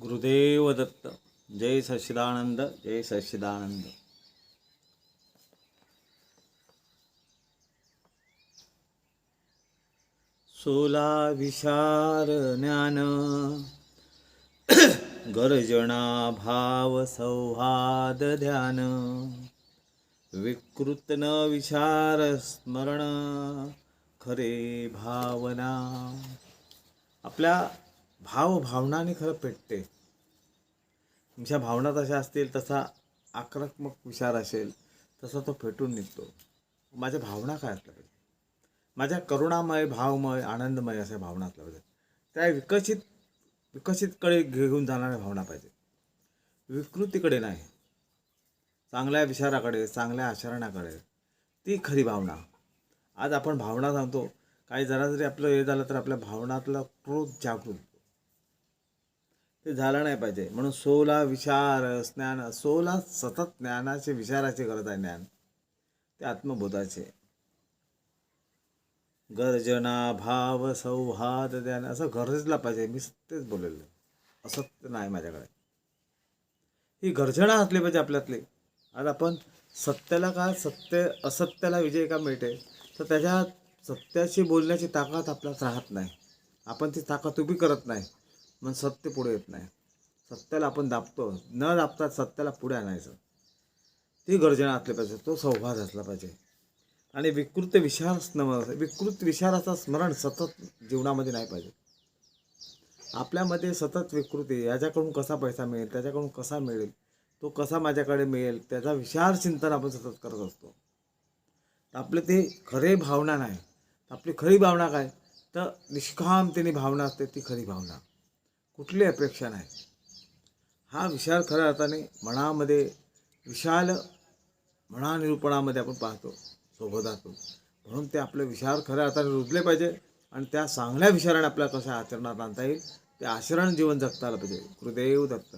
गुरुदेव दत्त. जय सच्चिदानंद, जय सच्चिदानंद. सोला विशार ज्ञान गर्जना भाव सौहार्द ध्यान, विकृत न विचार स्मरण खरे भावना. आपल्या भावनाने खरं पेटते. तुमच्या भावना तशा असतील तसा आक्रमक विचार असेल तसा तो पेटून निघतो. माझ्या भावना काय असल्या पाहिजे, माझ्या करुणामय भावमय आनंदमय अशा भावना असल्या पाहिजे. त्या विकसितकडे घेऊन जाणाऱ्या भावना पाहिजे, विकृतीकडे नाही. चांगल्या विचाराकडे, चांगल्या आचरणाकडे, ती खरी भावना. आज आपण भावना सांगतो, काही जरा जरी आपलं हे झालं तर आपल्या भावनातला क्रोध जागृत, ते झालं नाही पाहिजे. म्हणून सोला विचार ज्ञान, सोला सतत ज्ञानाचे विचाराची गरज आहे. ज्ञान ते आत्मबोधाचे. गर्जना भाव सौहार्द ध्यान असं गरजला पाहिजे. मी तेच बोललेलं, असत्य नाही माझ्याकडे. ही गर्जना असली पाहिजे आपल्यातली. आज आपण सत्याला का सत्य असत्याला विजय का मिळते तर त्याच्या सत्याशी बोलण्याची ताकद आपल्यात राहत नाही. आपण ती ताकद उभी करत नाही, मग सत्य पुढे येत नाही. सत्याला आपण दाबतो, न दाबता सत्याला पुढे आणायचं. ती गर्जना असली पाहिजे, तो सौहार्द असला पाहिजे. आणि विकृत विचाराचं स्मरण सतत जीवनामध्ये नाही पाहिजे. आपल्यामध्ये सतत विकृती, याच्याकडून कसा पैसा मिळेल, त्याच्याकडून कसा मिळेल, तो कसा माझ्याकडे मिळेल, त्याचा विचार चिंतन आपण सतत करत असतो. आपले ते खरे भावना नाही. आपली खरी भावना काय तर निष्कामतेने भावना असते, ती खरी भावना. कुठली अपेक्षा नाही. हा विचार खऱ्या अर्थाने मनामध्ये विशाल मनानिरूपणामध्ये आपण पाहतो सोबतातून. म्हणून ते आपले विचार खऱ्या अर्थाने रुजले पाहिजे आणि त्या चांगल्या विचाराने आपल्याला कशा आचरणात आणता येईल ते आचरण जीवन जगता आलं पाहिजे. गुरुदेव दत्त.